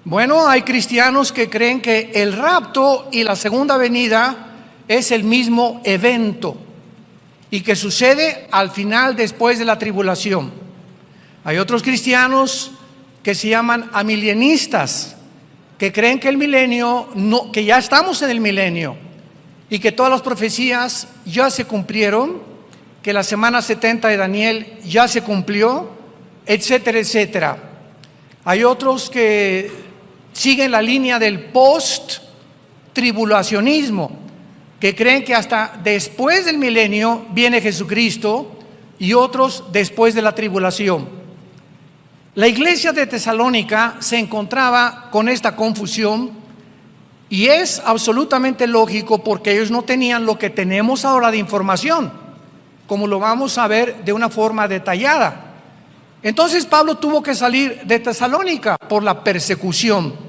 Bueno, hay cristianos que creen que el rapto y la segunda venida es el mismo evento y que sucede al final, después de la tribulación. Hay otros cristianos que se llaman amilienistas, que creen que el milenio, no, que ya estamos en el milenio y que todas las profecías ya se cumplieron, que la semana 70 de Daniel ya se cumplió, etcétera, etcétera. Hay otros que siguen la línea del post-tribulacionismo, que creen que hasta después del milenio viene Jesucristo, y otros después de la tribulación. La iglesia de Tesalónica se encontraba con esta confusión, y es absolutamente lógico porque ellos no tenían lo que tenemos ahora de información, como lo vamos a ver de una forma detallada. Entonces Pablo tuvo que salir de Tesalónica por la persecución,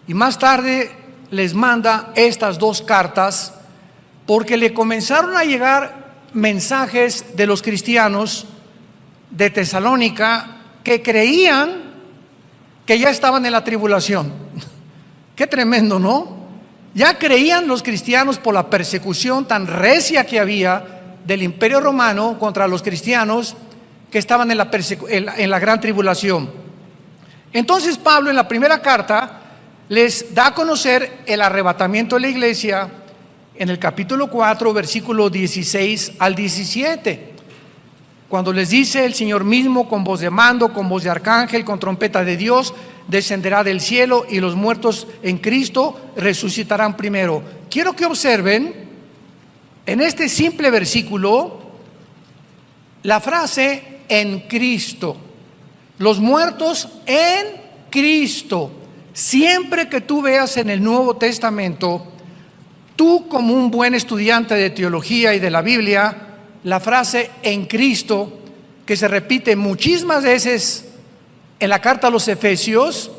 y más tarde les manda estas dos cartas porque le comenzaron a llegar mensajes de los cristianos de Tesalónica que creían que ya estaban en la tribulación. Qué tremendo, ¿no? Ya creían los cristianos, por la persecución tan recia que había del Imperio Romano contra los cristianos, que estaban en la gran tribulación. Entonces Pablo, en la primera carta, les da a conocer el arrebatamiento de la iglesia en el capítulo 4, versículo 16 al 17, cuando les dice: el Señor mismo, con voz de mando, con voz de arcángel, con trompeta de Dios, descenderá del cielo, y los muertos en Cristo resucitarán primero. Quiero que observen en este simple versículo la frase "en Cristo". Los muertos en Cristo. Siempre que tú veas en el Nuevo Testamento, tú, como un buen estudiante de teología y de la Biblia, la frase "en Cristo", que se repite muchísimas veces en la carta a los Efesios,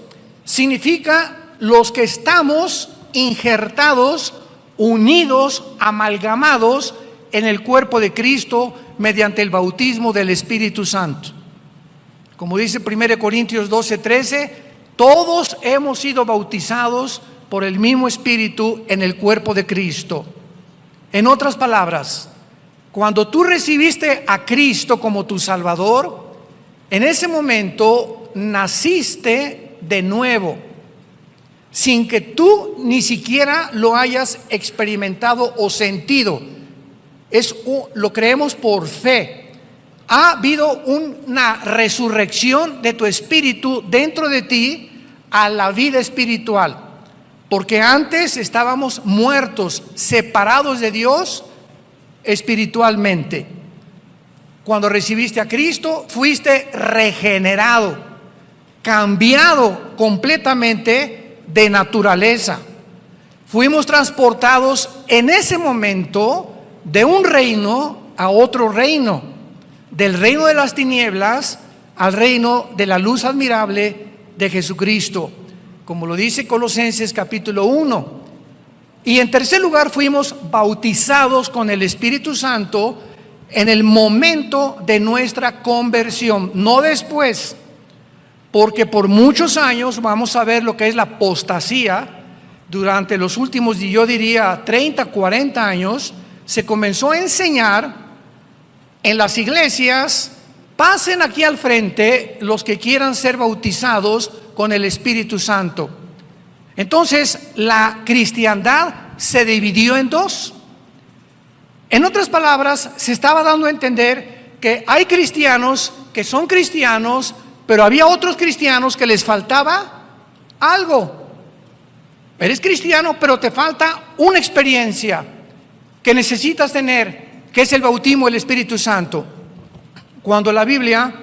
significa los que estamos injertados, unidos, amalgamados en el cuerpo de Cristo mediante el bautismo del Espíritu Santo. Como dice 1 Corintios 12:13, todos hemos sido bautizados por el mismo Espíritu en el cuerpo de Cristo. En otras palabras, cuando tú recibiste a Cristo como tu Salvador, en ese momento naciste de nuevo, sin que tú ni siquiera lo hayas experimentado o sentido. Lo creemos por fe. Ha habido una resurrección de tu espíritu dentro de ti a la vida espiritual, porque antes estábamos muertos, separados de Dios espiritualmente. Cuando recibiste a Cristo, fuiste regenerado, cambiado completamente de naturaleza. Fuimos transportados en ese momento de un reino a otro reino, del reino de las tinieblas al reino de la luz admirable de Jesucristo, como lo dice Colosenses capítulo 1. Y en tercer lugar, fuimos bautizados con el Espíritu Santo en el momento de nuestra conversión, no después, porque por muchos años vamos a ver lo que es la apostasía. Durante los últimos, yo diría 30, 40 años, se comenzó a enseñar en las iglesias: pasen aquí al frente los que quieran ser bautizados con el Espíritu Santo. Entonces la cristiandad se dividió en dos. En otras palabras, se estaba dando a entender que hay cristianos que son cristianos, pero había otros cristianos que les faltaba algo. Eres cristiano, pero te falta una experiencia que necesitas tener, que es el bautismo del Espíritu Santo. Cuando la Biblia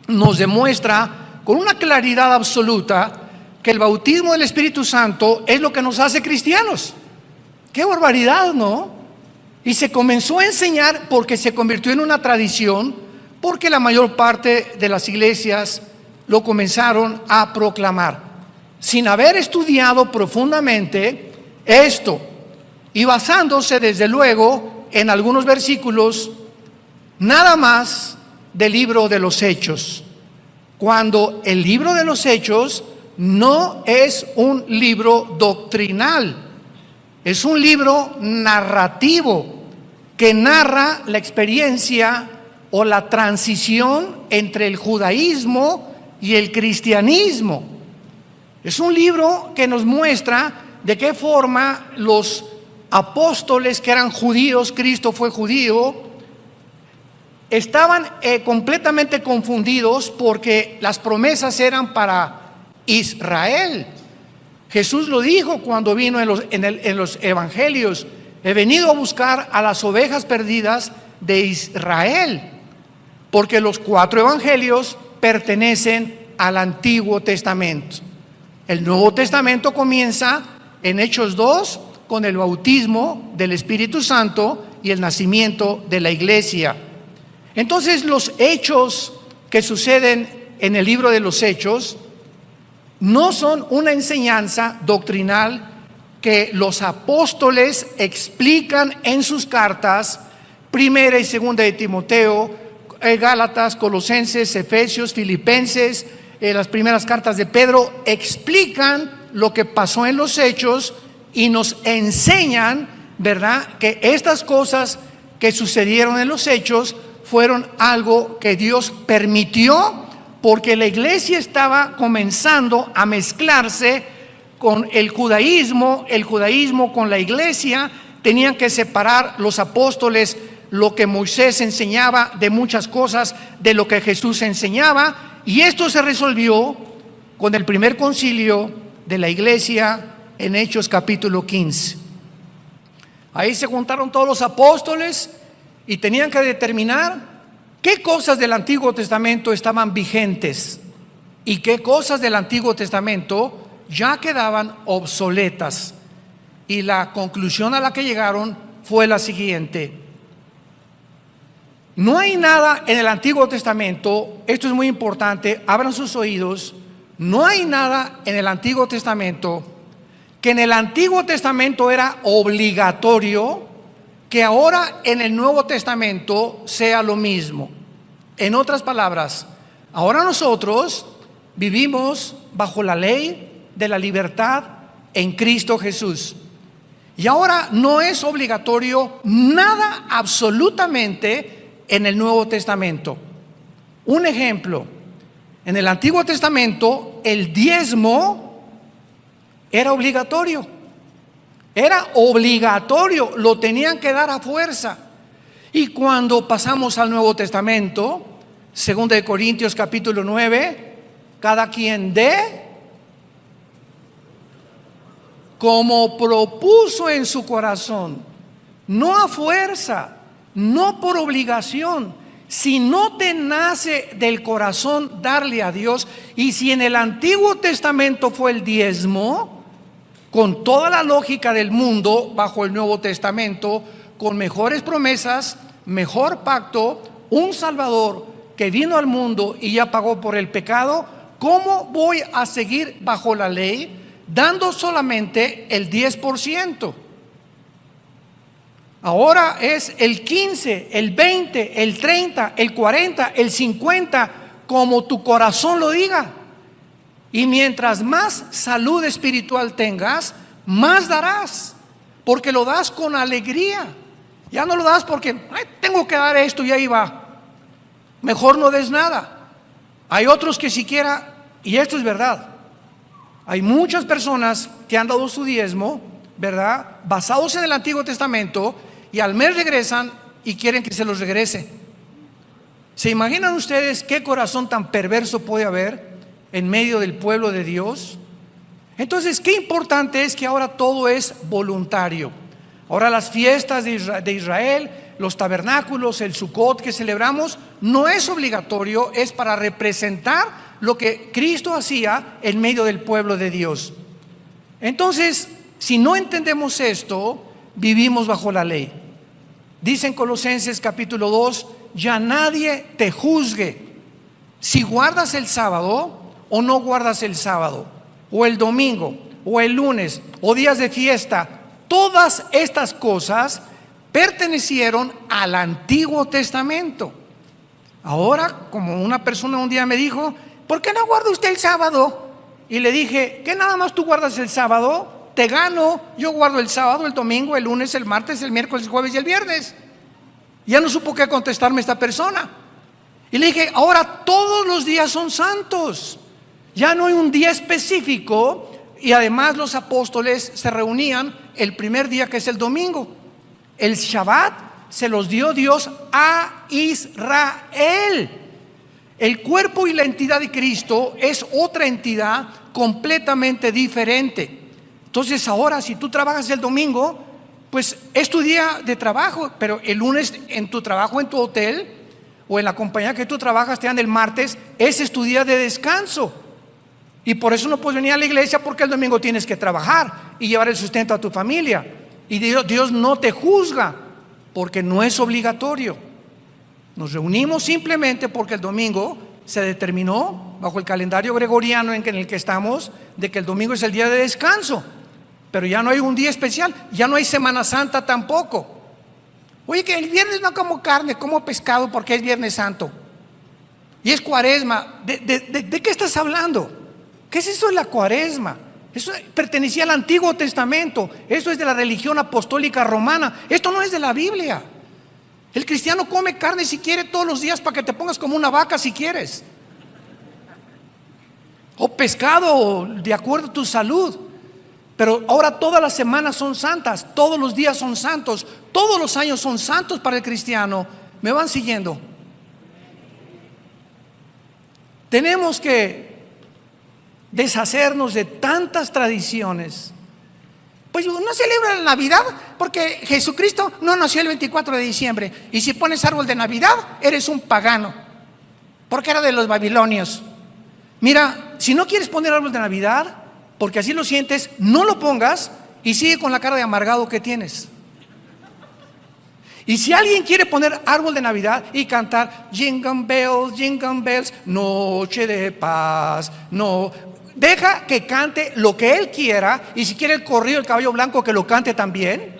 nos demuestra con una claridad absoluta que el bautismo del Espíritu Santo es lo que nos hace cristianos. ¡Qué barbaridad!, ¿no? Y se comenzó a enseñar porque se convirtió en una tradición, porque la mayor parte de las iglesias lo comenzaron a proclamar, sin haber estudiado profundamente esto, y basándose desde luego en algunos versículos nada más del libro de los Hechos, cuando el libro de los Hechos no es un libro doctrinal, es un libro narrativo que narra la experiencia o la transición entre el judaísmo y el cristianismo. Es un libro que nos muestra de qué forma los apóstoles que eran judíos, Cristo fue judío, estaban completamente confundidos porque las promesas eran para Israel. Jesús lo dijo cuando vino en los evangelios: he venido a buscar a las ovejas perdidas de Israel, porque los 4 evangelios pertenecen al Antiguo Testamento. El Nuevo Testamento comienza en Hechos 2 con el bautismo del Espíritu Santo y el nacimiento de la iglesia. Entonces, los hechos que suceden en el libro de los Hechos no son una enseñanza doctrinal que los apóstoles explican en sus cartas, primera y segunda de Timoteo, Gálatas, Colosenses, Efesios, Filipenses, las primeras cartas de Pedro, explican lo que pasó en los hechos y nos enseñan, ¿verdad?, que estas cosas que sucedieron en los hechos fueron algo que Dios permitió porque la iglesia estaba comenzando a mezclarse con el judaísmo con la iglesia. Tenían que separar los apóstoles lo que Moisés enseñaba de muchas cosas de lo que Jesús enseñaba, y esto se resolvió con el primer concilio de la iglesia en Hechos capítulo 15. Ahí se juntaron todos los apóstoles y tenían que determinar qué cosas del Antiguo Testamento estaban vigentes y qué cosas del Antiguo Testamento ya quedaban obsoletas. Y la conclusión a la que llegaron fue la siguiente: no hay nada en el Antiguo Testamento, esto es muy importante, abran sus oídos, no hay nada en el Antiguo Testamento que en el Antiguo Testamento era obligatorio que ahora en el Nuevo Testamento sea lo mismo. En otras palabras, ahora nosotros vivimos bajo la ley de la libertad en Cristo Jesús. Y ahora no es obligatorio nada absolutamente en el Nuevo Testamento. Un ejemplo: en el Antiguo Testamento el diezmo era obligatorio. Era obligatorio, lo tenían que dar a fuerza. Y cuando pasamos al Nuevo Testamento, 2 de Corintios capítulo 9, cada quien dé como propuso en su corazón, no a fuerza, no por obligación. Si no te nace del corazón darle a Dios, y si en el Antiguo Testamento fue el diezmo, con toda la lógica del mundo, bajo el Nuevo Testamento, con mejores promesas, mejor pacto, un Salvador que vino al mundo y ya pagó por el pecado, ¿cómo voy a seguir bajo la ley dando solamente el 10%? Ahora es el 15, el 20, el 30, el 40, el 50, como tu corazón lo diga. Y mientras más salud espiritual tengas, más darás, porque lo das con alegría. Ya no lo das porque tengo que dar esto y ahí va. Mejor no des nada. Hay otros que siquiera, y esto es verdad, hay muchas personas que han dado su diezmo, ¿verdad?, basados en el Antiguo Testamento, y al mes regresan y quieren que se los regrese. ¿Se imaginan ustedes qué corazón tan perverso puede haber en medio del pueblo de Dios? Entonces, qué importante es que ahora todo es voluntario. Ahora las fiestas de Israel, los tabernáculos, el Sukkot que celebramos, no es obligatorio, es para representar lo que Cristo hacía en medio del pueblo de Dios. Entonces, si no entendemos esto, vivimos bajo la ley. Dice en Colosenses capítulo 2, ya nadie te juzgue si guardas el sábado o no guardas el sábado, o el domingo, o el lunes, o días de fiesta. Todas estas cosas pertenecieron al Antiguo Testamento. Ahora, como una persona un día me dijo, ¿por qué no guarda usted el sábado? y le dije, ¿qué nada más tú guardas el sábado? Te gano, yo guardo el sábado, el domingo, el lunes, el martes, el miércoles, el jueves y el viernes. Ya no supo qué contestarme esta persona. Y le dije, ahora todos los días son santos. Ya no hay un día específico. Y además los apóstoles se reunían el primer día, que es el domingo. El Shabbat se los dio Dios a Israel. El cuerpo y la entidad de Cristo es otra entidad completamente diferente. Entonces ahora, si tú trabajas el domingo, pues es tu día de trabajo, pero el lunes en tu trabajo, en tu hotel o en la compañía que tú trabajas, te dan el martes, ese es tu día de descanso. Y por eso no puedes venir a la iglesia, porque el domingo tienes que trabajar y llevar el sustento a tu familia. Y Dios no te juzga, porque no es obligatorio. Nos reunimos simplemente porque el domingo se determinó, bajo el calendario gregoriano en el que estamos, de que el domingo es el día de descanso. Pero ya no hay un día especial, ya no hay Semana Santa tampoco. Oye, que el viernes no como carne, como pescado porque es Viernes Santo. Y es Cuaresma. ¿De qué estás hablando? ¿Qué es eso de la Cuaresma? Eso pertenecía al Antiguo Testamento. Eso es de la religión apostólica romana. Esto no es de la Biblia. El cristiano come carne si quiere todos los días, para que te pongas como una vaca si quieres. O pescado de acuerdo a tu salud. Pero ahora todas las semanas son santas, todos los días son santos, todos los años son santos para el cristiano. ¿Me van siguiendo? Tenemos que deshacernos de tantas tradiciones. Pues no celebra la Navidad porque Jesucristo no nació el 24 de diciembre. Y si pones árbol de Navidad, eres un pagano, porque era de los babilonios. Mira, si no quieres poner árbol de Navidad, porque así lo sientes, no lo pongas y sigue con la cara de amargado que tienes. Y si alguien quiere poner árbol de Navidad y cantar jingle bells, noche de paz, no, deja que cante lo que él quiera. Y si quiere el corrido del caballo blanco, que lo cante también.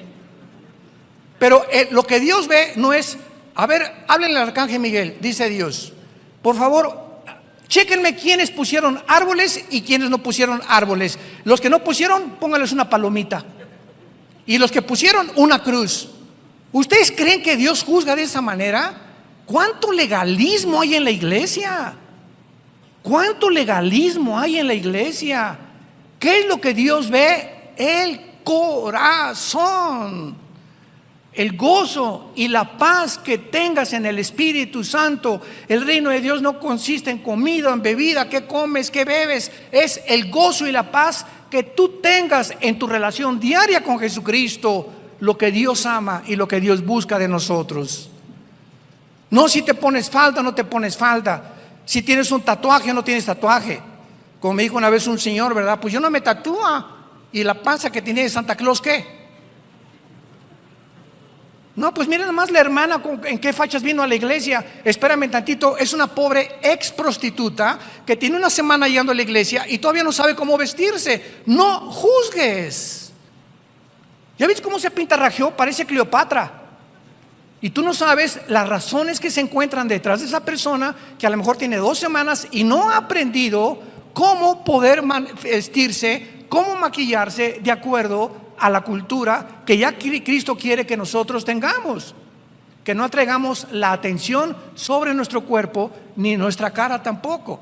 Pero lo que Dios ve no es, a ver, háblenle al arcángel Miguel, dice Dios, por favor, chéquenme quiénes pusieron árboles y quiénes no pusieron árboles. Los que no pusieron, pónganles una palomita. Y los que pusieron, una cruz. ¿Ustedes creen que Dios juzga de esa manera? ¿Cuánto legalismo hay en la iglesia? ¿Cuánto legalismo hay en la iglesia? ¿Qué es lo que Dios ve? El corazón. El gozo y la paz que tengas en el Espíritu Santo. El reino de Dios no consiste en comida, en bebida, qué comes, qué bebes. Es el gozo y la paz que tú tengas en tu relación diaria con Jesucristo, lo que Dios ama y lo que Dios busca de nosotros. No si te pones falda o no te pones falda, si tienes un tatuaje o no tienes tatuaje. Como me dijo una vez un señor, ¿verdad? Pues yo no me tatúa. ¿Y la panza que tiene de Santa Claus qué? No, pues miren nomás la hermana en qué fachas vino a la iglesia. Espérame tantito, es una pobre ex prostituta que tiene una semana llegando a la iglesia y todavía no sabe cómo vestirse. No juzgues. ¿Ya viste cómo se pintarrajeó? Parece Cleopatra. Y tú no sabes las razones que se encuentran detrás de esa persona, que a lo mejor tiene 2 semanas y no ha aprendido cómo poder vestirse, cómo maquillarse de acuerdo a la cultura que ya Cristo quiere que nosotros tengamos. Que no atraigamos la atención sobre nuestro cuerpo ni nuestra cara tampoco.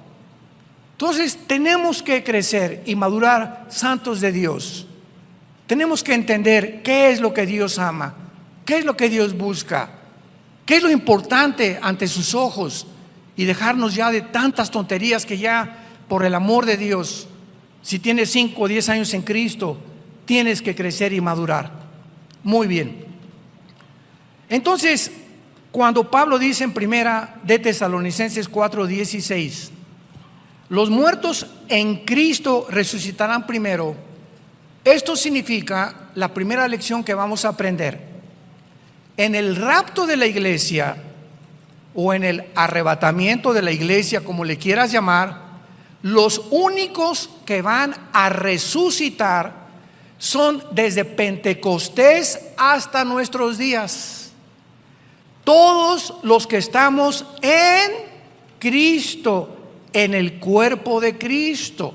Entonces tenemos que crecer y madurar santos de Dios. Tenemos que entender qué es lo que Dios ama, qué es lo que Dios busca, qué es lo importante ante sus ojos, y dejarnos ya de tantas tonterías que ya, por el amor de Dios, si tienes 5 o 10 años en Cristo, tienes que crecer y madurar. Muy bien. Entonces, cuando Pablo dice en primera de Tesalonicenses 4:16, los muertos en Cristo resucitarán primero, esto significa la primera lección que vamos a aprender. En el rapto de la iglesia, o en el arrebatamiento de la iglesia, como le quieras llamar, los únicos que van a resucitar son desde Pentecostés hasta nuestros días. Todos los que estamos en Cristo, en el cuerpo de Cristo.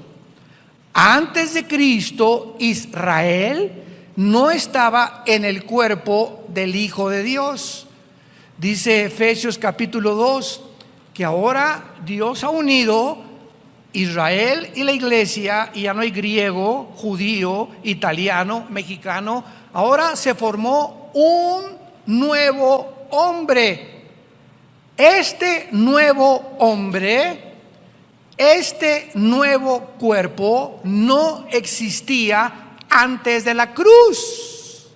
Antes de Cristo, Israel no estaba en el cuerpo del Hijo de Dios. Dice Efesios capítulo 2 que ahora Dios ha unido Israel y la iglesia, y ya no hay griego, judío, italiano, mexicano. Ahora se formó un nuevo hombre. Este nuevo hombre, este nuevo cuerpo no existía antes de la cruz.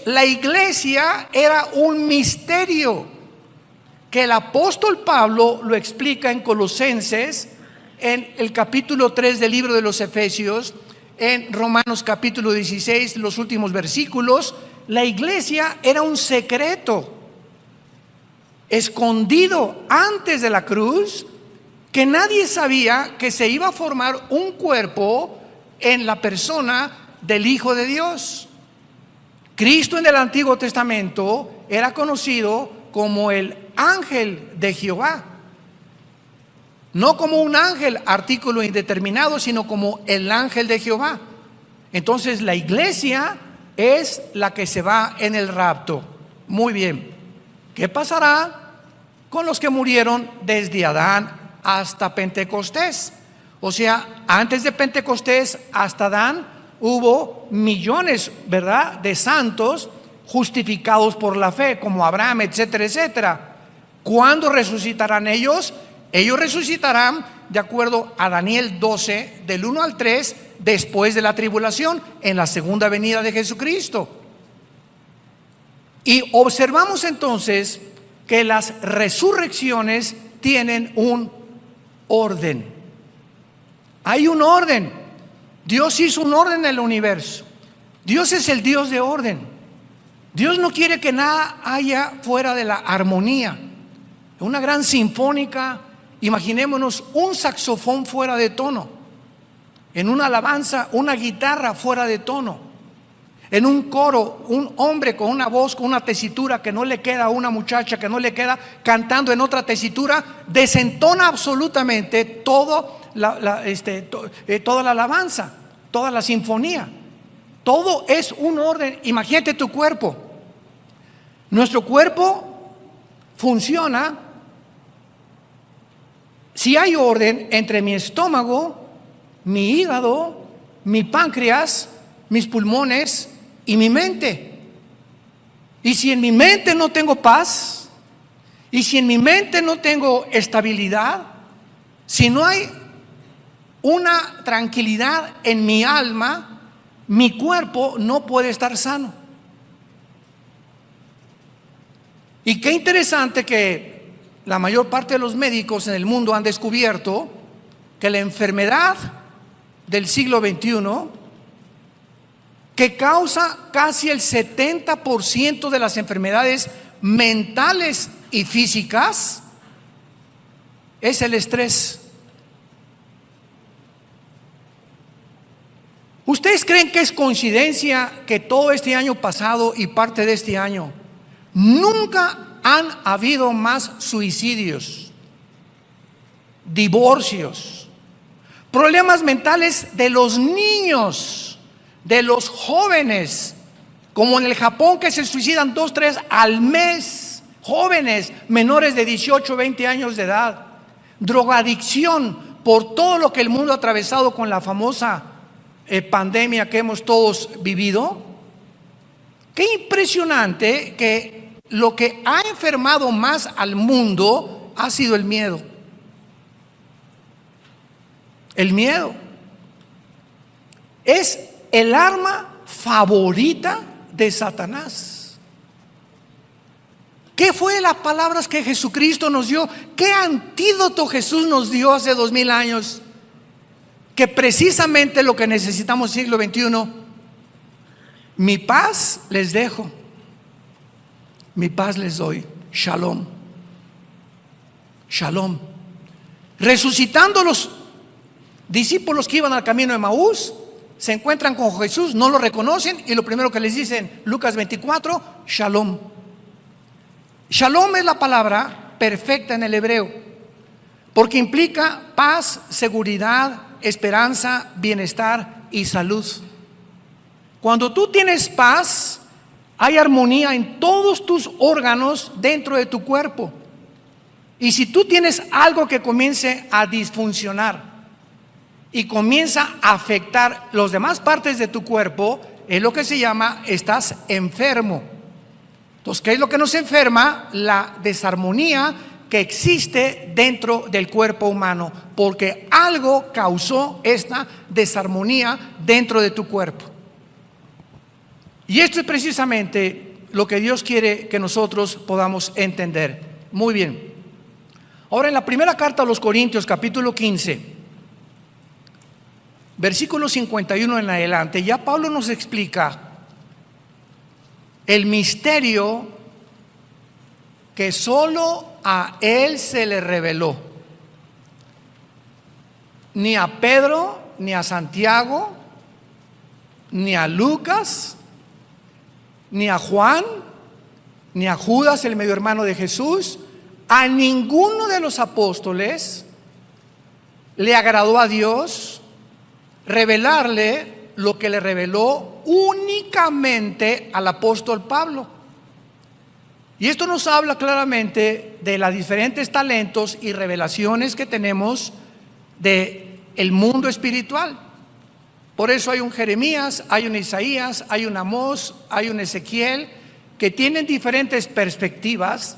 La iglesia era un misterio que el apóstol Pablo lo explica en Colosenses, en el capítulo 3 del libro de los Efesios, en Romanos capítulo 16, los últimos versículos. La iglesia era un secreto escondido antes de la cruz, que nadie sabía que se iba a formar un cuerpo en la persona del Hijo de Dios. Cristo en el Antiguo Testamento era conocido como el ángel de Jehová, no como un ángel artículo indeterminado, sino como el ángel de Jehová. Entonces la iglesia es la que se va en el rapto. Muy bien, ¿qué pasará con los que murieron desde Adán hasta Pentecostés? O sea, antes de Pentecostés hasta Adán hubo millones, ¿verdad?, de santos justificados por la fe, como Abraham, etcétera, etcétera. ¿Cuándo resucitarán ellos? Ellos resucitarán de acuerdo a Daniel 12, del 1 al 3, después de la tribulación, en la segunda venida de Jesucristo. Y observamos entonces que las resurrecciones tienen un orden. Hay un orden. Dios hizo un orden en el universo. Dios es el Dios de orden. Dios no quiere que nada haya fuera de la armonía. Una gran sinfónica, imaginémonos un saxofón fuera de tono. En una alabanza, una guitarra fuera de tono. En un coro, un hombre con una voz, con una tesitura que no le queda a una muchacha, que no le queda, cantando en otra tesitura, desentona absolutamente toda la alabanza, toda la sinfonía. Todo es un orden. Imagínate tu cuerpo. Nuestro cuerpo funciona si hay orden entre mi estómago, mi hígado, mi páncreas, mis pulmones y mi mente. Y si en mi mente no tengo paz, y si en mi mente no tengo estabilidad, si no hay una tranquilidad en mi alma, mi cuerpo no puede estar sano. Y qué interesante que la mayor parte de los médicos en el mundo han descubierto que la enfermedad del siglo XXI, que causa casi el 70% de las enfermedades mentales y físicas, es el estrés. ¿Ustedes creen que es coincidencia que todo este año pasado y parte de este año nunca han habido más suicidios, divorcios, problemas mentales de los niños, de los jóvenes, como en el Japón, que se suicidan 2, 3 al mes, jóvenes menores de 18, 20 años de edad, drogadicción, por todo lo que el mundo ha atravesado con la famosa pandemia que hemos todos vivido? Qué impresionante que lo que ha enfermado más al mundo ha sido el miedo. El miedo es el arma favorita de Satanás. ¿Qué fue las palabras que Jesucristo nos dio? ¿Qué antídoto Jesús nos dio hace 2000 años? Que precisamente lo que necesitamos en el siglo XXI: mi paz les dejo, mi paz les doy. Shalom. Shalom. Resucitando los discípulos que iban al camino de Maús, se encuentran con Jesús, no lo reconocen, y lo primero que les dicen, Lucas 24, Shalom. Shalom es la palabra perfecta en el hebreo, porque implica paz, seguridad, esperanza, bienestar y salud. Cuando tú tienes paz, hay armonía en todos tus órganos dentro de tu cuerpo. Y si tú tienes algo que comience a disfuncionar y comienza a afectar las demás partes de tu cuerpo, es lo que se llama, estás enfermo. Entonces, ¿qué es lo que nos enferma? La desarmonía que existe dentro del cuerpo humano, porque algo causó esta desarmonía dentro de tu cuerpo. Y esto es precisamente lo que Dios quiere que nosotros podamos entender. Muy bien. Ahora, en la primera carta a los Corintios, capítulo 15, versículo 51 en adelante, ya Pablo nos explica el misterio que solo a él se le reveló. Ni a Pedro, ni a Santiago, ni a Lucas, ni a Juan, ni a Judas, el medio hermano de Jesús, a ninguno de los apóstoles le agradó a Dios revelarle lo que le reveló únicamente al apóstol Pablo. Y esto nos habla claramente de los diferentes talentos y revelaciones que tenemos del mundo espiritual. Por eso hay un Jeremías, hay un Isaías, hay un Amós, hay un Ezequiel, que tienen diferentes perspectivas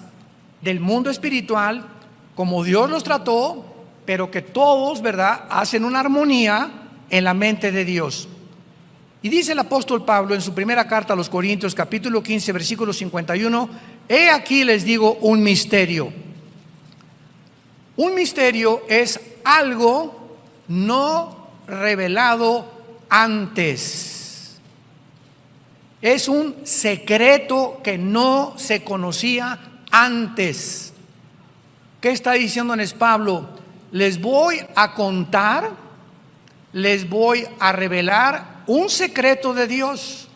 del mundo espiritual, como Dios los trató, pero que todos, ¿verdad?, hacen una armonía en la mente de Dios. Y dice el apóstol Pablo en su primera carta a los Corintios, capítulo 15, versículo 51, he aquí les digo un misterio. Un misterio es algo no revelado antes. Es un secreto que no se conocía antes. ¿Qué está diciéndoles Pablo? Les voy a contar, les voy a revelar un secreto de Dios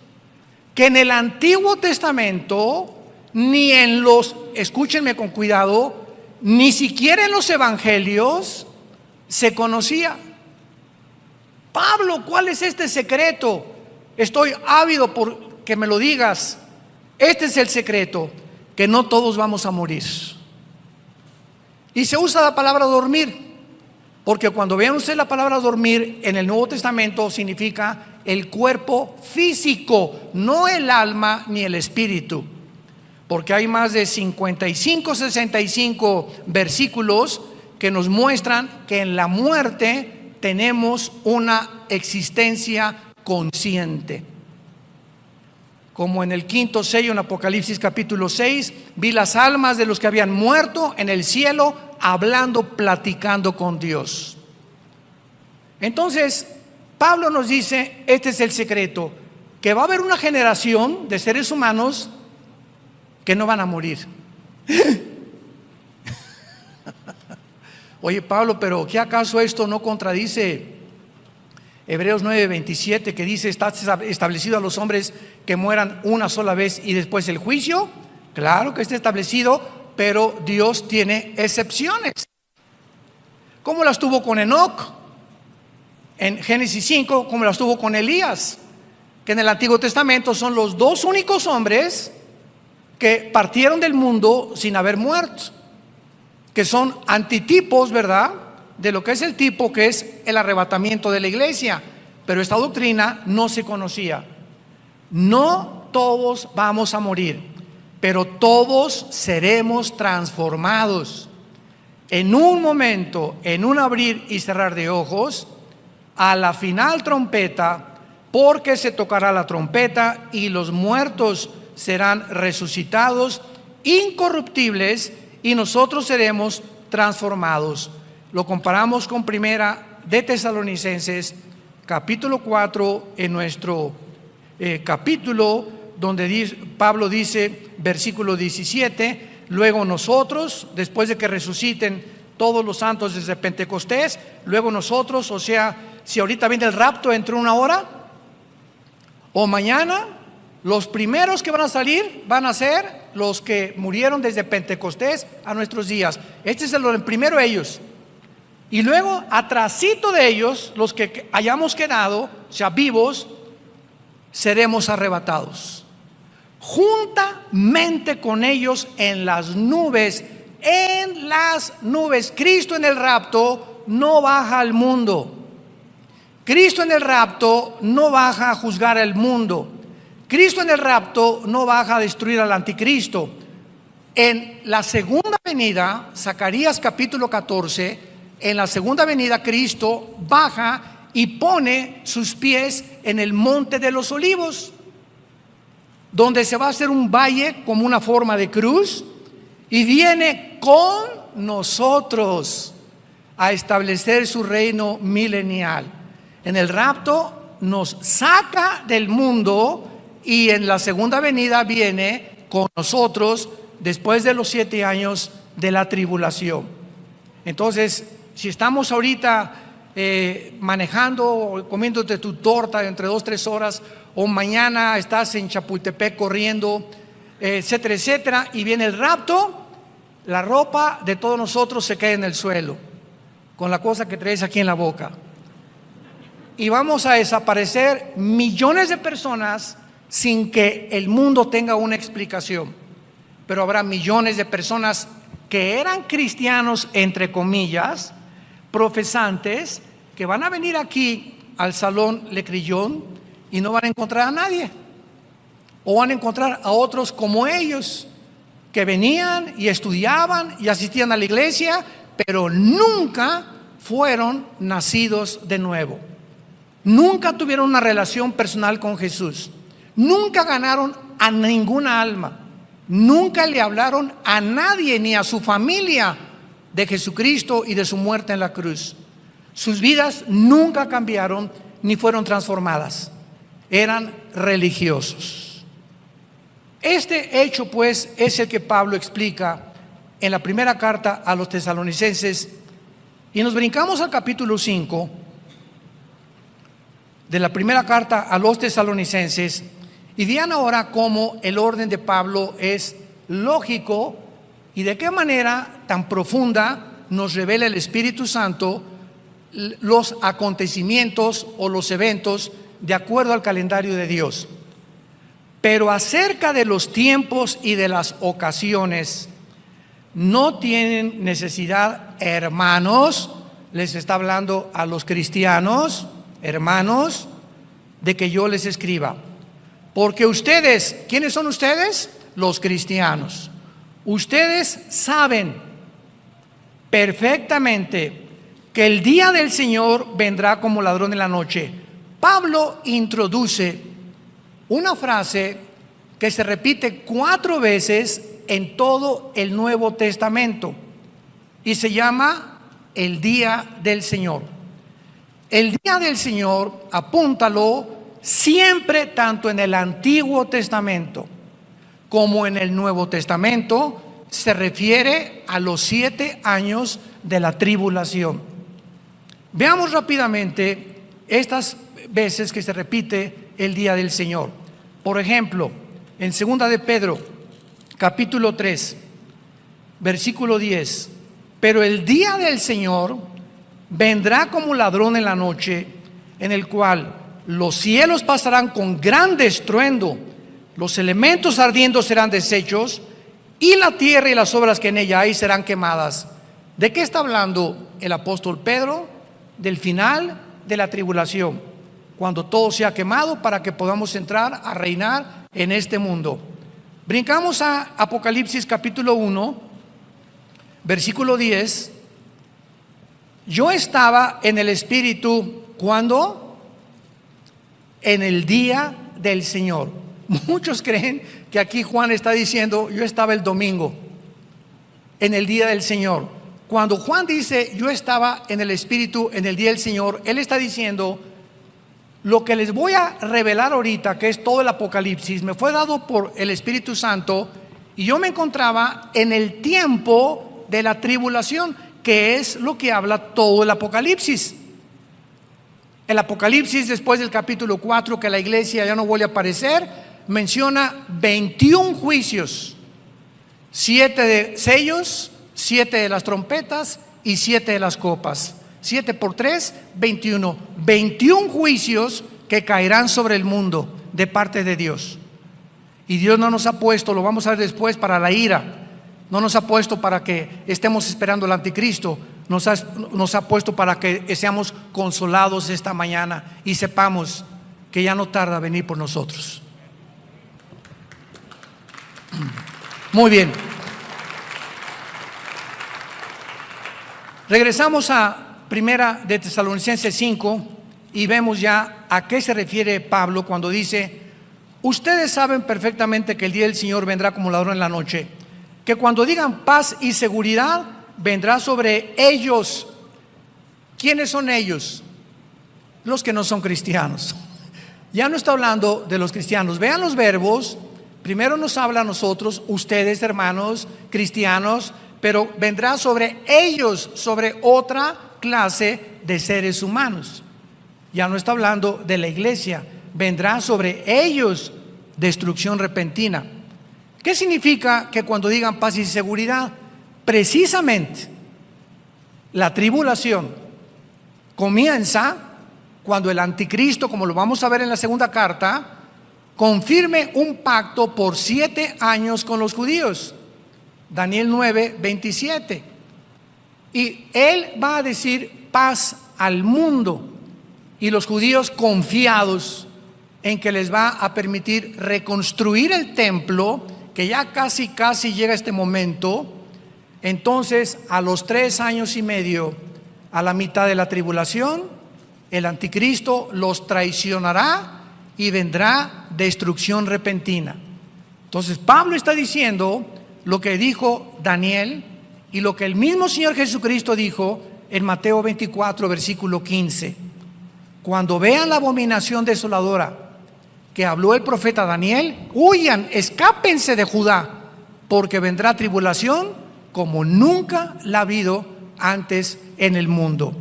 que en el Antiguo Testamento ni en los, escúchenme con cuidado, ni siquiera en los evangelios se conocía. Pablo, ¿cuál es este secreto? Estoy ávido por que me lo digas. Este es el secreto, que no todos vamos a morir. Y se usa la palabra dormir, porque cuando vean ustedes la palabra dormir en el Nuevo Testamento significa el cuerpo físico, no el alma ni el espíritu. Porque hay más de 55, 65 versículos que nos muestran que en la muerte tenemos una existencia consciente. Como en el quinto sello en Apocalipsis capítulo 6, vi las almas de los que habían muerto en el cielo hablando, platicando con Dios. Entonces, Pablo nos dice, este es el secreto, que va a haber una generación de seres humanos que no van a morir. Oye, Pablo, pero ¿qué acaso esto no contradice Hebreos 9:27, que dice, está establecido a los hombres que mueran una sola vez y después el juicio? Claro que está establecido, pero Dios tiene excepciones. ¿Cómo las tuvo con Enoc en Génesis 5? ¿Cómo las tuvo con Elías? Que en el Antiguo Testamento son los dos únicos hombres que partieron del mundo sin haber muerto, que son antitipos, ¿verdad?, de lo que es el tipo que es el arrebatamiento de la iglesia. Pero esta doctrina no se conocía. No todos vamos a morir, pero todos seremos transformados en un momento, en un abrir y cerrar de ojos, a la final trompeta, porque se tocará la trompeta y los muertos serán resucitados incorruptibles y nosotros seremos transformados. Lo comparamos con primera de Tesalonicenses capítulo 4, en nuestro capítulo donde Pablo dice, versículo 17, luego nosotros, después de que resuciten todos los santos desde Pentecostés, luego nosotros, o sea, si ahorita viene el rapto entre una hora o mañana, los primeros que van a salir van a ser los que murieron desde Pentecostés a nuestros días. Este es el primero ellos. Y luego, atrasito de ellos, los que hayamos quedado, o sea, vivos, seremos arrebatados juntamente con ellos en las nubes. En las nubes. Cristo en el rapto no baja al mundo. Cristo en el rapto no baja a juzgar al mundo. Cristo en el rapto no baja a destruir al anticristo. En la segunda venida, Zacarías capítulo 14, en la segunda venida Cristo baja y pone sus pies en el monte de los olivos, donde se va a hacer un valle como una forma de cruz, y viene con nosotros a establecer su reino milenial. En el rapto nos saca del mundo y en la segunda venida viene con nosotros después de los 7 años de la tribulación. Entonces, si estamos ahorita manejando o comiéndote tu torta entre 2-3 horas, o mañana estás en Chapultepec corriendo, etcétera, etcétera, y viene el rapto, la ropa de todos nosotros se cae en el suelo con la cosa que traes aquí en la boca, y vamos a desaparecer millones de personas sin que el mundo tenga una explicación. Pero habrá millones de personas que eran cristianos, entre comillas, profesantes, que van a venir aquí al Salón Le Crillon y no van a encontrar a nadie, o van a encontrar a otros como ellos, que venían y estudiaban y asistían a la iglesia, pero nunca fueron nacidos de nuevo. Nunca tuvieron una relación personal con Jesús. Nunca ganaron a ninguna alma. Nunca le hablaron a nadie, ni a su familia, de Jesucristo y de su muerte en la cruz. Sus vidas nunca cambiaron ni fueron transformadas. Eran religiosos. Este hecho, pues, es el que Pablo explica en la primera carta a los tesalonicenses. Y nos brincamos al capítulo 5 de la primera carta a los tesalonicenses, y vean ahora cómo el orden de Pablo es lógico y de qué manera tan profunda nos revela el Espíritu Santo los acontecimientos o los eventos de acuerdo al calendario de Dios. Pero acerca de los tiempos y de las ocasiones, no tienen necesidad, hermanos, les está hablando a los cristianos, hermanos, de que yo les escriba. Porque ustedes, ¿quiénes son ustedes? Los cristianos. Ustedes saben perfectamente que el día del Señor vendrá como ladrón en la noche. Pablo introduce una frase que se repite 4 veces en todo el Nuevo Testamento y se llama el día del Señor. El día del Señor, apúntalo, siempre tanto en el Antiguo Testamento como en el Nuevo Testamento se refiere a los 7 años de la tribulación. Veamos rápidamente estas veces que se repite el día del Señor. Por ejemplo, en 2 de Pedro, capítulo 3, versículo 10. Pero el día del Señor vendrá como ladrón en la noche, en el cual los cielos pasarán con gran estruendo, los elementos ardiendo serán deshechos, y la tierra y las obras que en ella hay serán quemadas. ¿De qué está hablando el apóstol Pedro? Del final de la tribulación, cuando todo sea quemado para que podamos entrar a reinar en este mundo. Brincamos a Apocalipsis capítulo 1, versículo 10. Yo estaba en el Espíritu, ¿cuándo? En el día del Señor. Muchos creen que aquí Juan está diciendo, yo estaba el domingo, en el día del Señor. Cuando Juan dice, yo estaba en el Espíritu en el día del Señor, él está diciendo, lo que les voy a revelar ahorita, que es todo el Apocalipsis, me fue dado por el Espíritu Santo, y yo me encontraba en el tiempo de la tribulación, que es lo que habla todo el Apocalipsis. El Apocalipsis, después del capítulo 4, que la iglesia ya no vuelve a aparecer, menciona 21 juicios, 7 de sellos, 7 de las trompetas y 7 de las copas. 7 por 3, 21. 21 juicios que caerán sobre el mundo de parte de Dios. Y Dios no nos ha puesto, lo vamos a ver después, para la ira. No nos ha puesto para que estemos esperando al anticristo. Nos ha puesto para que seamos consolados esta mañana y sepamos que ya no tarda venir por nosotros. Muy bien. Regresamos a Primera de Tesalonicenses 5 y vemos ya a qué se refiere Pablo cuando dice: ustedes saben perfectamente que el día del Señor vendrá como ladrón en la noche, que cuando digan paz y seguridad, vendrá sobre ellos. ¿Quiénes son ellos? Los que no son cristianos. Ya no está hablando de los cristianos. Vean los verbos. Primero nos habla a nosotros, ustedes hermanos cristianos, pero vendrá sobre ellos, sobre otra clase de seres humanos. Ya no está hablando de la iglesia. Vendrá sobre ellos destrucción repentina. ¿Qué significa que cuando digan paz y seguridad? Precisamente la tribulación comienza cuando el anticristo, como lo vamos a ver en la segunda carta, confirme un pacto por 7 años con los judíos. Daniel 9, 27. Y él va a decir paz al mundo, y los judíos confiados en que les va a permitir reconstruir el templo, que ya casi llega este momento. Entonces, a los 3 años y medio, a la mitad de la tribulación, el anticristo los traicionará y vendrá destrucción repentina. Entonces, Pablo está diciendo lo que dijo Daniel y lo que el mismo Señor Jesucristo dijo en Mateo 24, versículo 15. Cuando vean la abominación desoladora que habló el profeta Daniel, huyan, escápense de Judá, porque vendrá tribulación como nunca la ha habido antes en el mundo.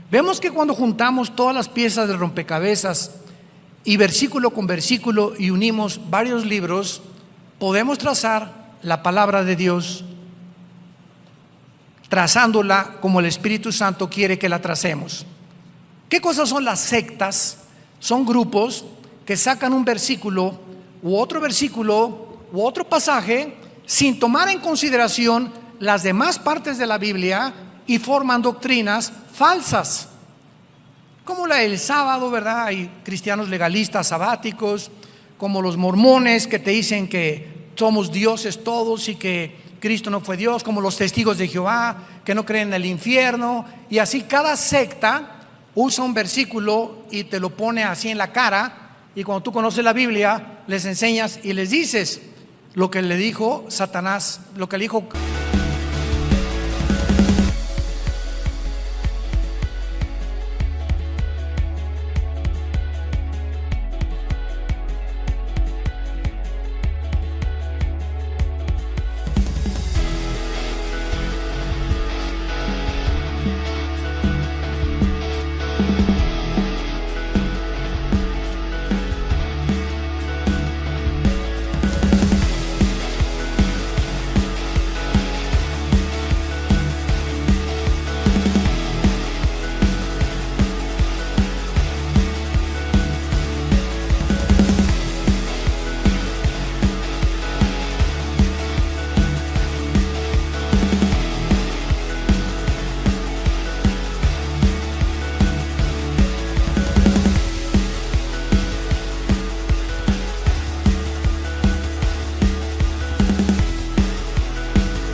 Vemos que cuando juntamos todas las piezas del rompecabezas y versículo con versículo y unimos varios libros, podemos trazar la palabra de Dios, trazándola como el Espíritu Santo quiere que la tracemos. ¿Qué cosas son las sectas? Son grupos que sacan un versículo u otro pasaje sin tomar en consideración las demás partes de la Biblia y forman doctrinas falsas, como la del sábado, ¿verdad? Hay cristianos legalistas sabáticos, como los mormones que te dicen que somos dioses todos y que Cristo no fue Dios, como los testigos de Jehová que no creen en el infierno. Y así cada secta usa un versículo y te lo pone así en la cara, y cuando tú conoces la Biblia les enseñas y les dices lo que le dijo Satanás, lo que le dijo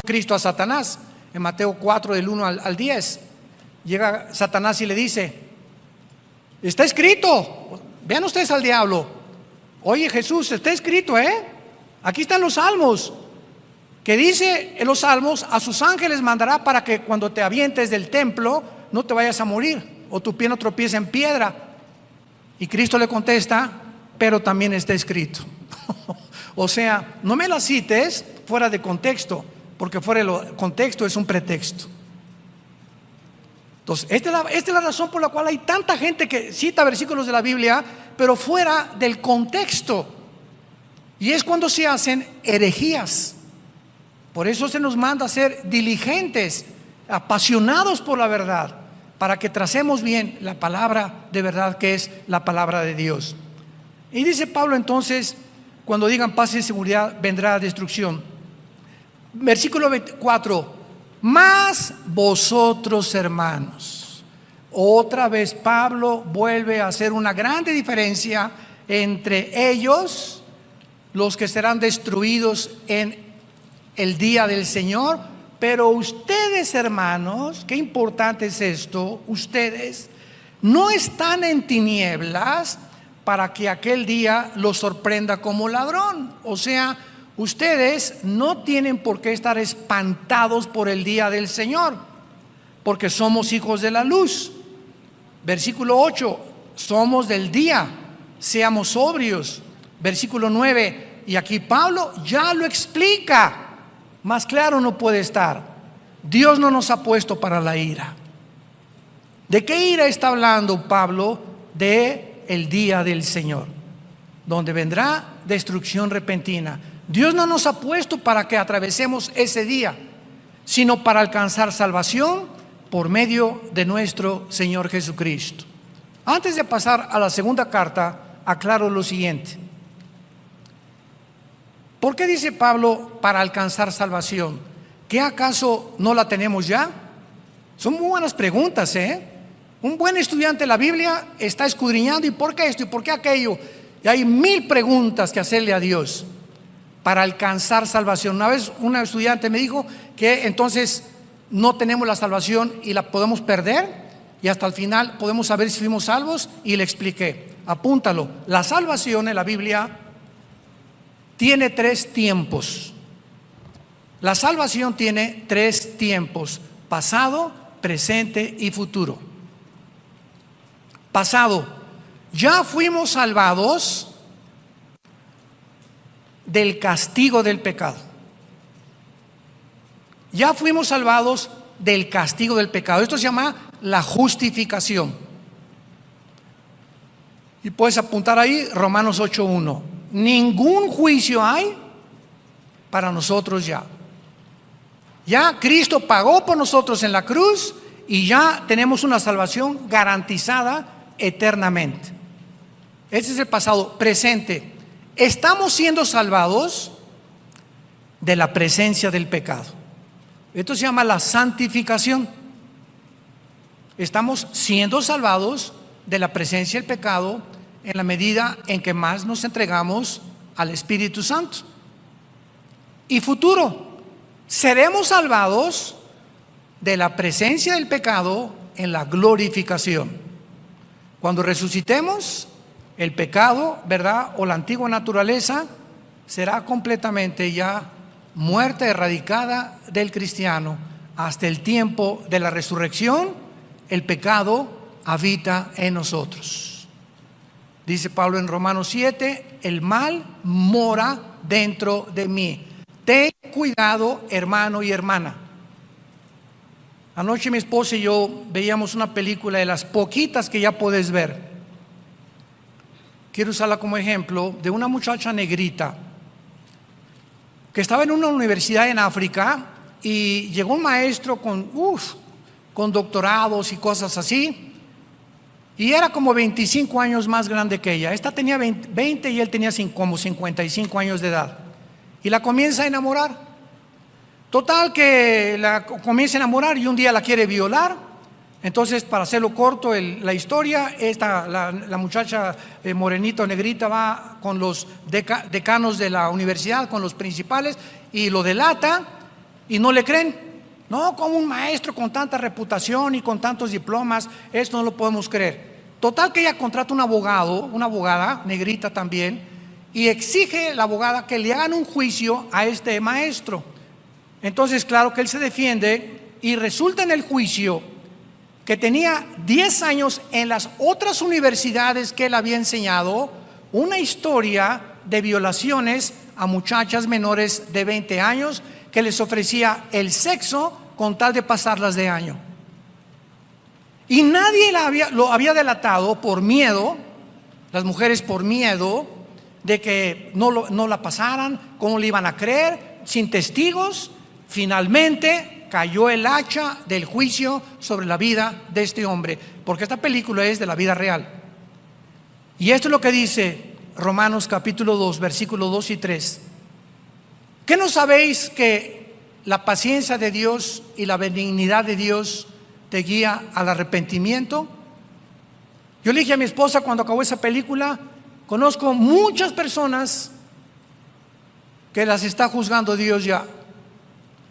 Cristo a Satanás en Mateo 4 del 1 al 10. Llega Satanás y le dice: está escrito. Vean ustedes al diablo: oye Jesús, está escrito, aquí están los salmos, que dice en los salmos: a sus ángeles mandará para que cuando te avientes del templo no te vayas a morir, o tu pie no tropiece en piedra. Y Cristo le contesta: pero también está escrito. O sea, no me la cites fuera de contexto, porque fuera del contexto es un pretexto. Entonces, esta es la razón por la cual hay tanta gente que cita versículos de la Biblia, pero fuera del contexto. Y es cuando se hacen herejías. Por eso se nos manda a ser diligentes, apasionados por la verdad, para que tracemos bien la palabra de verdad que es la palabra de Dios. Y dice Pablo entonces, cuando digan paz y seguridad, vendrá destrucción. Versículo 24, mas vosotros, hermanos. Otra vez Pablo vuelve a hacer una grande diferencia entre ellos, los que serán destruidos en el día del Señor, pero ustedes, hermanos, qué importante es esto, ustedes no están en tinieblas para que aquel día los sorprenda como ladrón. O sea, ustedes no tienen por qué estar espantados por el día del Señor, porque somos hijos de la luz. Versículo 8, somos del día, seamos sobrios. Versículo 9, y aquí Pablo ya lo explica, más claro no puede estar. Dios no nos ha puesto para la ira. ¿De qué ira está hablando Pablo? De el día del Señor, donde vendrá destrucción repentina. Dios no nos ha puesto para que atravesemos ese día, sino para alcanzar salvación por medio de nuestro Señor Jesucristo. Antes de pasar a la segunda carta, aclaro lo siguiente. ¿Por qué dice Pablo para alcanzar salvación? ¿Qué acaso no la tenemos ya? Son muy buenas preguntas, Un buen estudiante de la Biblia está escudriñando, ¿y por qué esto? ¿Y por qué aquello? Y hay 1000 preguntas que hacerle a Dios para alcanzar salvación. Una vez una estudiante me dijo que entonces no tenemos la salvación y la podemos perder, y hasta el final podemos saber si fuimos salvos, y le expliqué, apúntalo, la salvación en la Biblia tiene 3 tiempos. La salvación tiene 3 tiempos: pasado, presente y futuro. Pasado, ya fuimos salvados del castigo del pecado. Ya fuimos salvados del castigo del pecado. Esto se llama la justificación. Y puedes apuntar ahí Romanos 8:1. Ningún juicio hay para nosotros ya. Ya Cristo pagó por nosotros en la cruz y ya tenemos una salvación garantizada eternamente. Ese es el pasado. Presente, estamos siendo salvados de la presencia del pecado. Esto se llama la santificación. Estamos siendo salvados de la presencia del pecado en la medida en que más nos entregamos al Espíritu Santo. Y futuro, seremos salvados de la presencia del pecado en la glorificación. Cuando resucitemos, el pecado, ¿verdad?, o la antigua naturaleza será completamente ya muerta, erradicada del cristiano. Hasta el tiempo de la resurrección, el pecado habita en nosotros. Dice Pablo en Romanos 7, el mal mora dentro de mí. Ten cuidado, hermano y hermana. Anoche mi esposa y yo veíamos una película de las poquitas que ya puedes ver. Quiero usarla como ejemplo de una muchacha negrita que estaba en una universidad en África y llegó un maestro con doctorados y cosas así, y era como 25 años más grande que ella. Esta tenía 20 y él tenía como 55 años de edad, y la comienza a enamorar. Total que la comienza a enamorar y un día la quiere violar. Entonces, para hacerlo corto la historia, la muchacha morenita o negrita va con los decanos de la universidad, con los principales, y lo delata y no le creen. No, como un maestro con tanta reputación y con tantos diplomas, esto no lo podemos creer. Total que ella contrata un abogado, una abogada negrita también, y exige la abogada que le hagan un juicio a este maestro. Entonces, claro que él se defiende y resulta en el juicio que tenía 10 años en las otras universidades que él había enseñado una historia de violaciones a muchachas menores de 20 años que les ofrecía el sexo con tal de pasarlas de año. Y nadie lo había delatado por miedo, las mujeres por miedo de que no la pasaran, cómo le iban a creer, sin testigos. Finalmente cayó el hacha del juicio sobre la vida de este hombre, porque esta película es de la vida real. Y esto es lo que dice Romanos capítulo 2, versículos 2 y 3. ¿Qué no sabéis que la paciencia de Dios y la benignidad de Dios te guía al arrepentimiento? Yo le dije a mi esposa cuando acabó esa película, conozco muchas personas que las está juzgando Dios ya,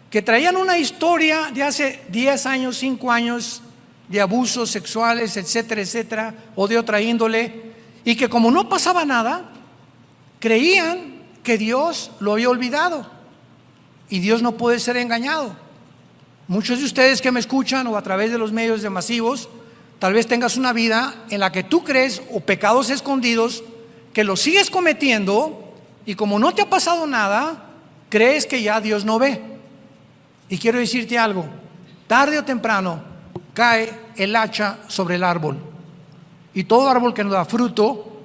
que traían una historia de hace 10 años, 5 años de abusos sexuales, etcétera, etcétera, o de otra índole, y que como no pasaba nada, creían que Dios lo había olvidado, y Dios no puede ser engañado. Muchos de ustedes que me escuchan o a través de los medios de masivos, tal vez tengas una vida en la que tú crees, o pecados escondidos, que los sigues cometiendo, y como no te ha pasado nada, crees que ya Dios no ve. Y quiero decirte algo, tarde o temprano cae el hacha sobre el árbol, y todo árbol que no da fruto,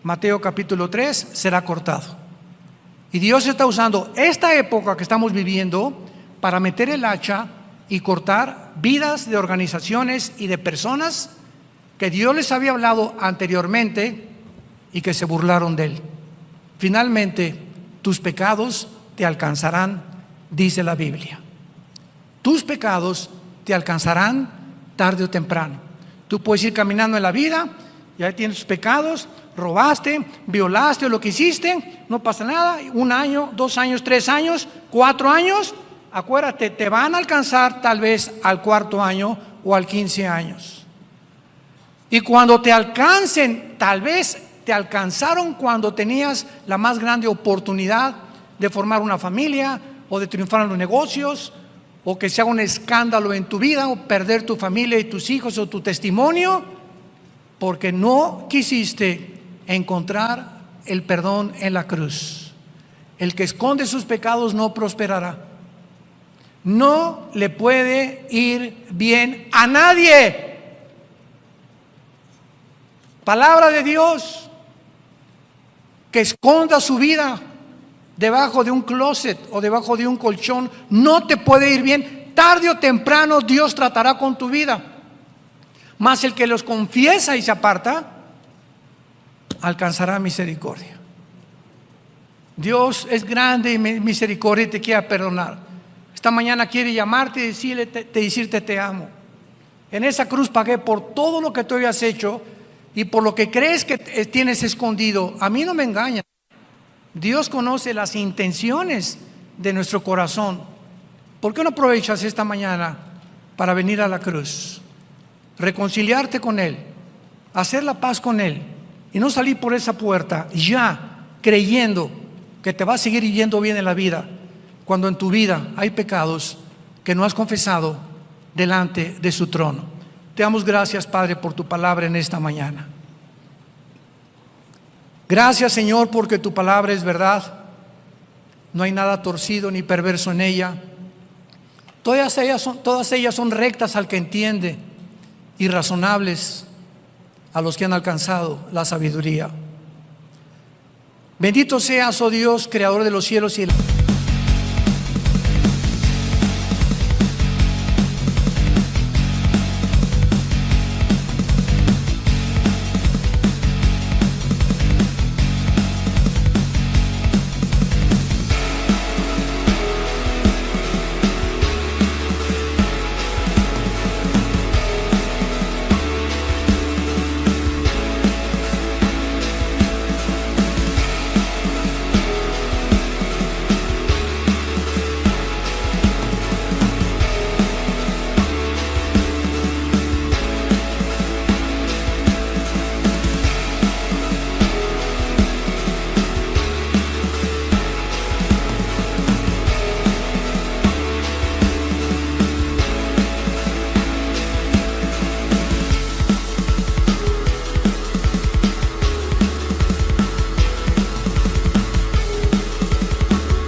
Mateo capítulo 3, será cortado. Y Dios está usando esta época que estamos viviendo para meter el hacha y cortar vidas de organizaciones y de personas que Dios les había hablado anteriormente y que se burlaron de Él. Finalmente, tus pecados te alcanzarán, dice la Biblia. Tus pecados te alcanzarán tarde o temprano. Tú puedes ir caminando en la vida, ya tienes tus pecados, robaste, violaste o lo que hiciste, no pasa nada, 1 año, 2 años, 3 años, 4 años, acuérdate, te van a alcanzar tal vez al 4.º año o al 15 años. Y cuando te alcancen, tal vez te alcanzaron cuando tenías la más grande oportunidad de formar una familia o de triunfar en los negocios, o que se haga un escándalo en tu vida, o perder tu familia y tus hijos o tu testimonio, porque no quisiste encontrar el perdón en la cruz. El que esconde sus pecados no prosperará. No le puede ir bien a nadie. Palabra de Dios. Que esconda su vida debajo de un closet o debajo de un colchón, no te puede ir bien. Tarde o temprano Dios tratará con tu vida. Mas el que los confiesa y se aparta, alcanzará misericordia. Dios es grande y misericordia y te quiere perdonar. Esta mañana quiere llamarte y decirte te amo. En esa cruz pagué por todo lo que tú habías hecho y por lo que crees que tienes escondido. A mí no me engaña. Dios conoce las intenciones de nuestro corazón. ¿Por qué no aprovechas esta mañana para venir a la cruz? Reconciliarte con Él, hacer la paz con Él y no salir por esa puerta ya creyendo que te va a seguir yendo bien en la vida, cuando en tu vida hay pecados que no has confesado delante de su trono. Te damos gracias, Padre, por tu palabra en esta mañana. Gracias, Señor, porque tu palabra es verdad. No hay nada torcido ni perverso en ella. Todas ellas son rectas al que entiende y razonables a los que han alcanzado la sabiduría. Bendito seas, oh Dios, creador de los cielos y el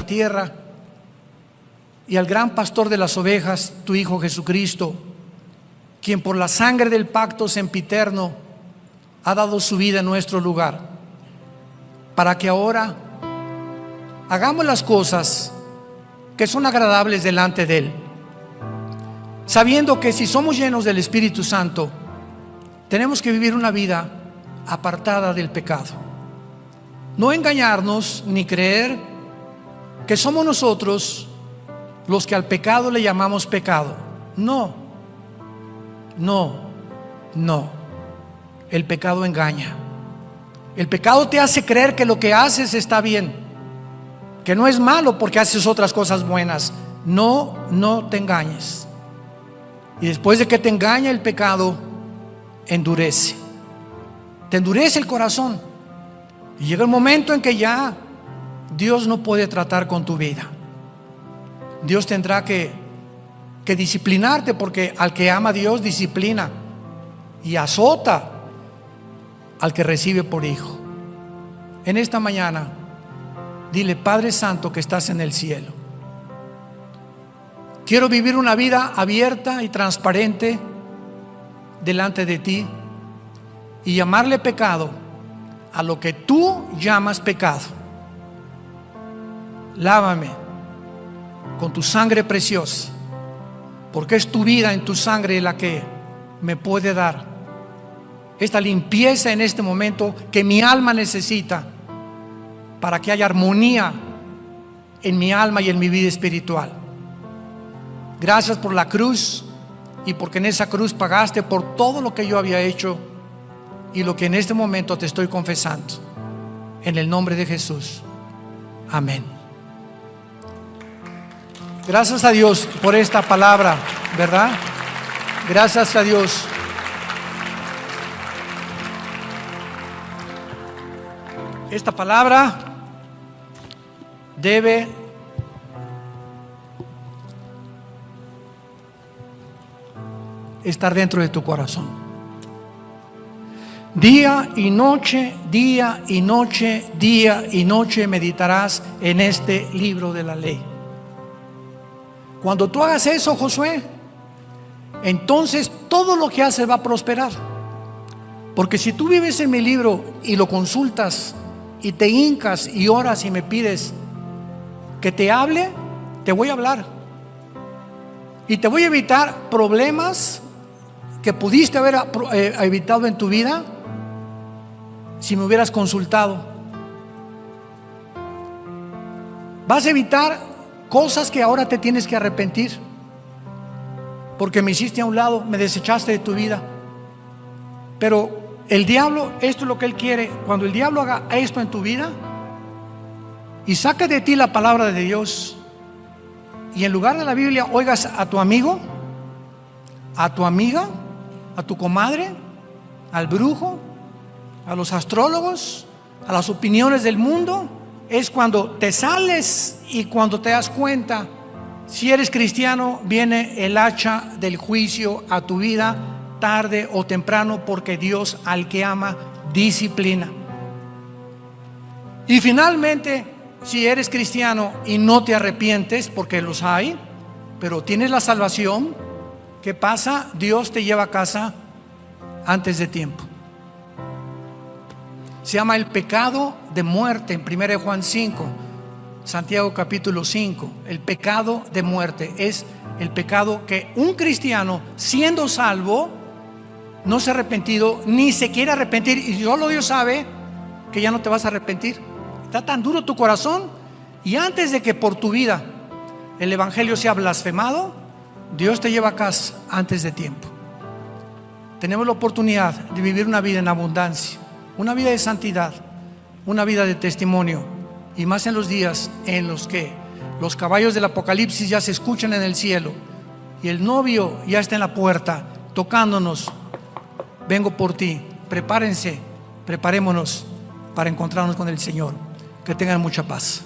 tierra, y al gran pastor de las ovejas, tu Hijo Jesucristo, quien por la sangre del pacto sempiterno ha dado su vida en nuestro lugar, para que ahora hagamos las cosas que son agradables delante de Él, sabiendo que si somos llenos del Espíritu Santo, tenemos que vivir una vida apartada del pecado. No engañarnos ni creer que somos nosotros los que al pecado le llamamos pecado. No, no, no. El pecado engaña. El pecado te hace creer que lo que haces está bien, que no es malo porque haces otras cosas buenas. No, no te engañes. Y después de que te engaña el pecado, endurece. Te endurece el corazón. Y llega el momento en que ya Dios no puede tratar con tu vida. Dios tendrá que disciplinarte, porque al que ama a Dios disciplina y azota al que recibe por hijo. En esta mañana, dile: Padre Santo que estás en el cielo, quiero vivir una vida abierta y transparente delante de ti y llamarle pecado a lo que tú llamas pecado. Lávame con tu sangre preciosa, porque es tu vida en tu sangre la que me puede dar esta limpieza en este momento que mi alma necesita, para que haya armonía en mi alma y en mi vida espiritual. Gracias por la cruz, y porque en esa cruz pagaste por todo lo que yo había hecho y lo que en este momento te estoy confesando. En el nombre de Jesús. Amén. Gracias a Dios por esta palabra, ¿verdad? Gracias a Dios. Esta palabra debe estar dentro de tu corazón. Día y noche, día y noche, día y noche meditarás en este libro de la ley. Cuando tú hagas eso, Josué, entonces todo lo que haces va a prosperar. Porque si tú vives en mi libro y lo consultas y te hincas y oras y me pides que te hable, te voy a hablar. Y te voy a evitar problemas que pudiste haber evitado en tu vida si me hubieras consultado. Vas a evitar cosas que ahora te tienes que arrepentir, porque me hiciste a un lado, me desechaste de tu vida. Pero el diablo, esto es lo que él quiere. Cuando el diablo haga esto en tu vida y saque de ti la palabra de Dios, y en lugar de la Biblia oigas a tu amigo, a tu amiga, a tu comadre, al brujo, a los astrólogos, a las opiniones del mundo, es cuando te sales y cuando te das cuenta. Si eres cristiano, viene el hacha del juicio a tu vida tarde o temprano, porque Dios al que ama disciplina. Y finalmente, si eres cristiano y no te arrepientes, porque los hay, pero tienes la salvación, ¿qué pasa? Dios te lleva a casa antes de tiempo. Se llama el pecado de muerte en 1 Juan 5, Santiago capítulo 5. El pecado de muerte es el pecado que un cristiano, siendo salvo, no se ha arrepentido ni se quiere arrepentir, y solo Dios sabe que ya no te vas a arrepentir. Está tan duro tu corazón, y antes de que por tu vida el evangelio sea blasfemado, Dios te lleva a casa antes de tiempo. Tenemos la oportunidad de vivir una vida en abundancia, una vida de santidad, una vida de testimonio, y más en los días en los que los caballos del Apocalipsis ya se escuchan en el cielo y el novio ya está en la puerta tocándonos: vengo por ti. Prepárense, preparémonos para encontrarnos con el Señor. Que tengan mucha paz.